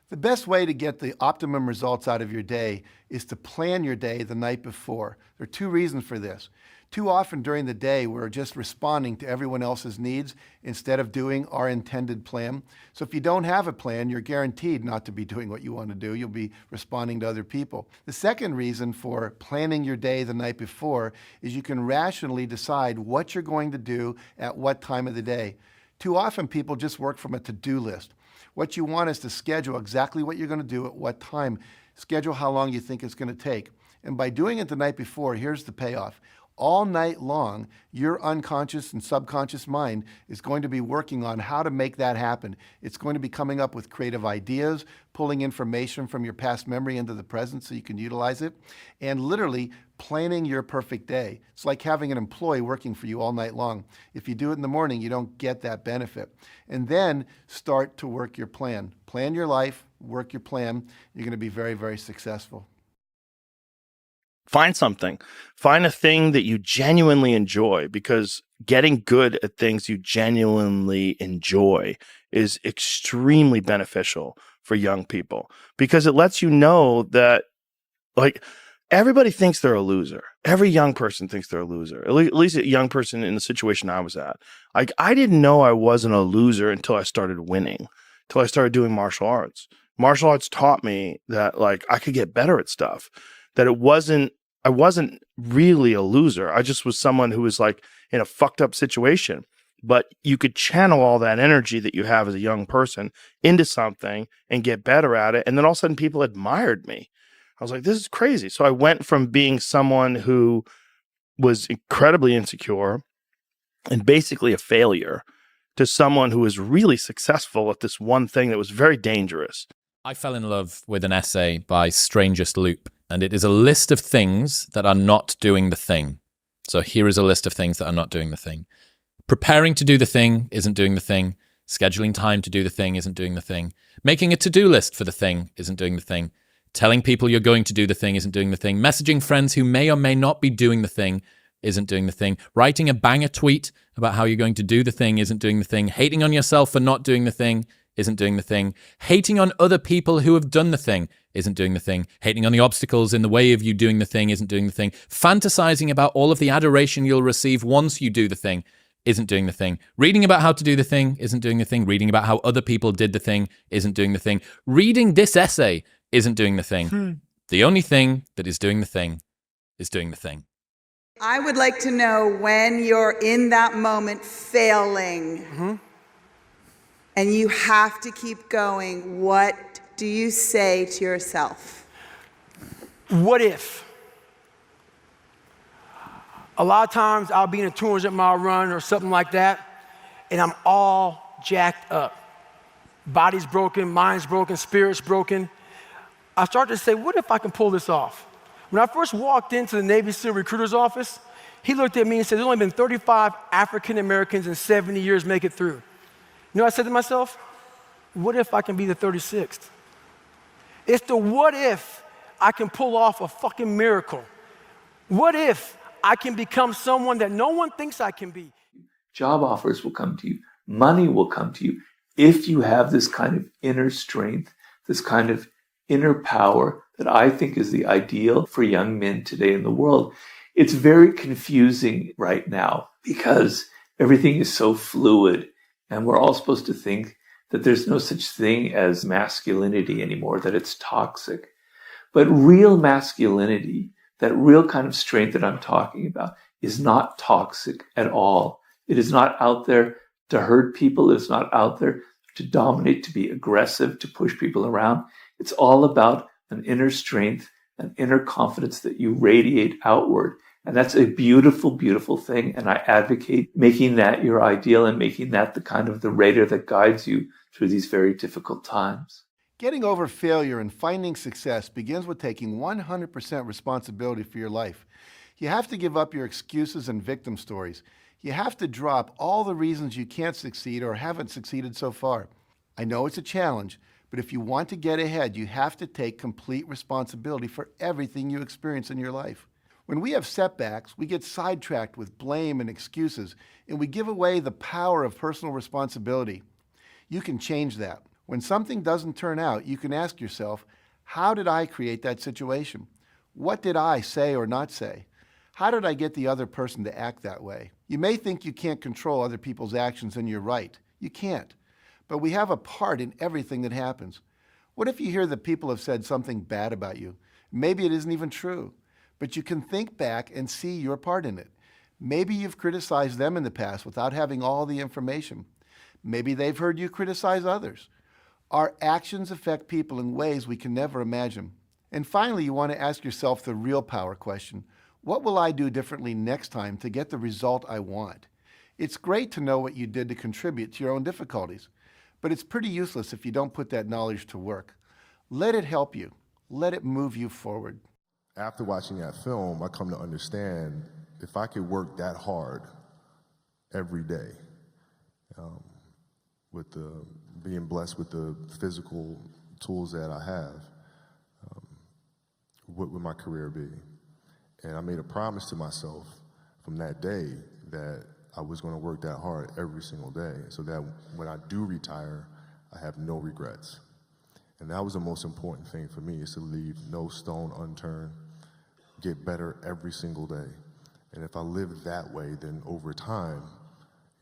The best way to get the optimum results out of your day is to plan your day the night before. There are two reasons for this. Too often during the day, we're just responding to everyone else's needs instead of doing our intended plan. So if you don't have a plan, you're guaranteed not to be doing what you want to do. You'll be responding to other people. The second reason for planning your day the night before is you can rationally decide what you're going to do at what time of the day. Too often people just work from a to-do list. What you want is to schedule exactly what you're going to do at what time. Schedule how long you think it's going to take. And by doing it the night before, here's the payoff. All night long, your unconscious and subconscious mind is going to be working on how to make that happen. It's going to be coming up with creative ideas, pulling information from your past memory into the present so you can utilize it, and literally planning your perfect day. It's like having an employee working for you all night long. If you do it in the morning, you don't get that benefit. And then start to work your plan. Plan your life, work your plan. You're going to be very, very successful. Find something. Find a thing that you genuinely enjoy, because getting good at things you genuinely enjoy is extremely beneficial for young people, because it lets you know that, like, everybody thinks they're a loser. Every young person thinks they're a loser. At least a young person in the situation I was at. Like, I didn't know I wasn't a loser until I started winning, until I started doing martial arts. Martial arts taught me that, like, I could get better at stuff. That I wasn't really a loser. I just was someone who was, like, in a fucked up situation. But you could channel all that energy that you have as a young person into something and get better at it. And then all of a sudden people admired me. I was like, this is crazy. So I went from being someone who was incredibly insecure and basically a failure to someone who was really successful at this one thing that was very dangerous. I fell in love with an essay by Strangest Loop, and it is a list of things that are not doing the thing. So here is a list of things that are not doing the thing. Preparing to do the thing isn't doing the thing. Scheduling time to do the thing isn't doing the thing. Making a to-do list for the thing isn't doing the thing. Telling people you're going to do the thing isn't doing the thing. Messaging friends who may or may not be doing the thing isn't doing the thing. Writing a banger tweet about how you're going to do the thing isn't doing the thing. Hating on yourself for not doing the thing isn't doing the thing. Hating on other people who have done the thing isn't doing the thing. Hating on the obstacles in the way of you doing the thing isn't doing the thing. Fantasizing about all of the adoration you'll receive once you do the thing isn't doing the thing. Reading about how to do the thing isn't doing the thing. Reading about how other people did the thing isn't doing the thing. Reading this essay isn't doing the thing. The only thing that is doing the thing is doing the thing. I would like to know, when you're in that moment failing, and you have to keep going, what do you say to yourself? What if? A lot of times I'll be in a 200-mile run or something like that, and I'm all jacked up. Body's broken, mind's broken, spirit's broken. I start to say, what if I can pull this off? When I first walked into the Navy SEAL recruiter's office, he looked at me and said, there's only been 35 African Americans in 70 years make it through. You know what I said to myself? What if I can be the 36th? It's the what if I can pull off a fucking miracle. What if I can become someone that no one thinks I can be? Job offers will come to you. Money will come to you if you have this kind of inner strength, this kind of inner power that I think is the ideal for young men today in the world. It's very confusing right now because everything is so fluid. And we're all supposed to think that there's no such thing as masculinity anymore, that it's toxic. But real masculinity, that real kind of strength that I'm talking about, is not toxic at all. It is not out there to hurt people. It's not out there to dominate, to be aggressive, to push people around. It's all about an inner strength, an inner confidence that you radiate outward. And that's a beautiful, beautiful thing. And I advocate making that your ideal and making that the kind of the radar that guides you through these very difficult times. Getting over failure and finding success begins with taking 100% responsibility for your life. You have to give up your excuses and victim stories. You have to drop all the reasons you can't succeed or haven't succeeded so far. I know it's a challenge, but if you want to get ahead, you have to take complete responsibility for everything you experience in your life. When we have setbacks, we get sidetracked with blame and excuses, and we give away the power of personal responsibility. You can change that. When something doesn't turn out, you can ask yourself, how did I create that situation? What did I say or not say? How did I get the other person to act that way? You may think you can't control other people's actions, and you're right. You can't. But we have a part in everything that happens. What if you hear that people have said something bad about you? Maybe it isn't even true, but you can think back and see your part in it. Maybe you've criticized them in the past without having all the information. Maybe they've heard you criticize others. Our actions affect people in ways we can never imagine. And finally, you want to ask yourself the real power question. What will I do differently next time to get the result I want? It's great to know what you did to contribute to your own difficulties, but it's pretty useless if you don't put that knowledge to work. Let it help you. Let it move you forward. After watching that film, I come to understand if I could work that hard every day, with being blessed with the physical tools that I have, what would my career be? And I made a promise to myself from that day that I was going to work that hard every single day so that when I do retire, I have no regrets. And that was the most important thing for me, is to leave no stone unturned, get better every single day. And if I lived that way, then over time,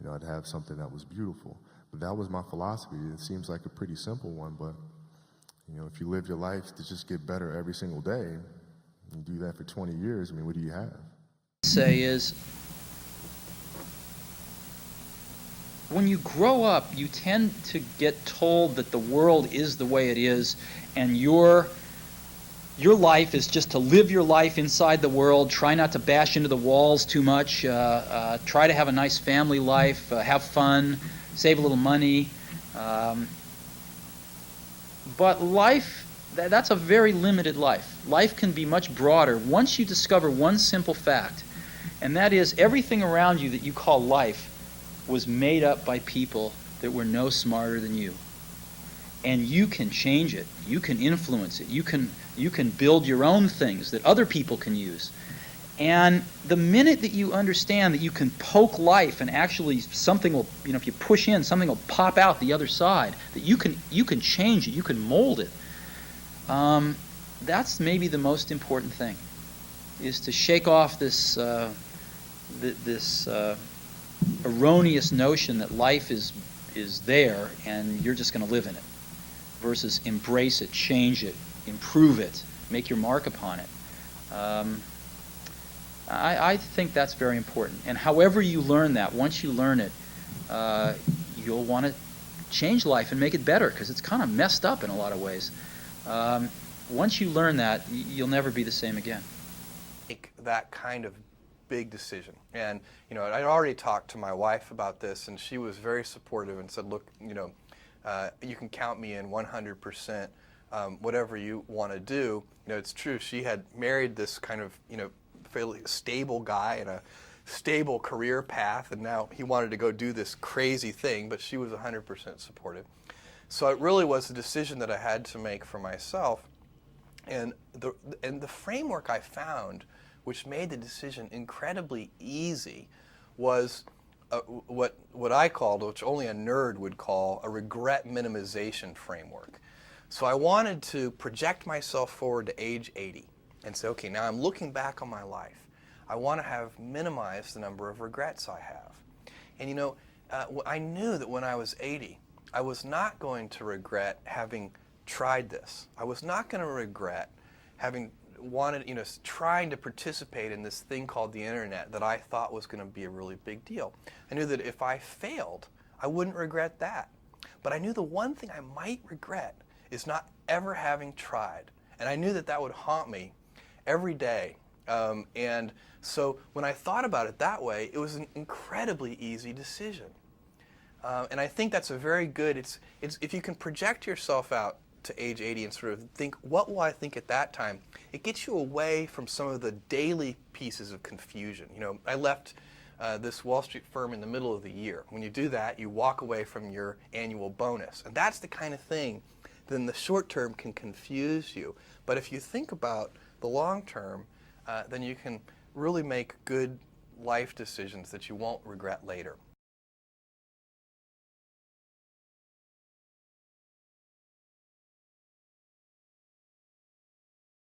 I'd have something that was beautiful. But that was my philosophy. It seems like a pretty simple one, but if you live your life to just get better every single day, you do that for 20 years, what do you have? Say is, when you grow up, you tend to get told that the world is the way it is, and your life is just to live your life inside the world, try not to bash into the walls too much, try to have a nice family life, have fun, save a little money. But life, that's a very limited life. Life can be much broader once you discover one simple fact, and that is everything around you that you call life was made up by people that were no smarter than you. And you can change it. You can influence it. You can build your own things that other people can use. And the minute that you understand that you can poke life and actually something will, if you push in, something will pop out the other side, that you can change it, you can mold it. That's maybe the most important thing, is to shake off this erroneous notion that life is there and you're just going to live in it, versus embrace it, change it, improve it, make your mark upon it. I think that's very important. And however you learn that, once you learn it, you'll want to change life and make it better, because it's kind of messed up in a lot of ways. Once you learn that, you'll never be the same again. Make that kind of big decision. And, I'd already talked to my wife about this, and she was very supportive and said, look, you can count me in 100%, whatever you want to do. It's true. She had married this kind of, fairly stable guy in a stable career path, and now he wanted to go do this crazy thing, but she was 100% supportive. So it really was a decision that I had to make for myself. And the framework I found, which made the decision incredibly easy, was what I called, which only a nerd would call, a regret minimization framework. So I wanted to project myself forward to age 80 and say, okay, now I'm looking back on my life. I want to have minimized the number of regrets I have. And I knew that when I was 80, I was not going to regret having tried this. I was not going to regret having wanted, trying to participate in this thing called the internet that I thought was going to be a really big deal. I knew that if I failed, I wouldn't regret that. But I knew the one thing I might regret is not ever having tried. And I knew that that would haunt me every day. And so when I thought about it that way, it was an incredibly easy decision. And I think that's a very good, it's if you can project yourself out to age 80 and sort of think, what will I think at that time? It gets you away from some of the daily pieces of confusion. I left this Wall Street firm in the middle of the year. When you do that, you walk away from your annual bonus. And that's the kind of thing that in the short term can confuse you. But if you think about the long term, then you can really make good life decisions that you won't regret later.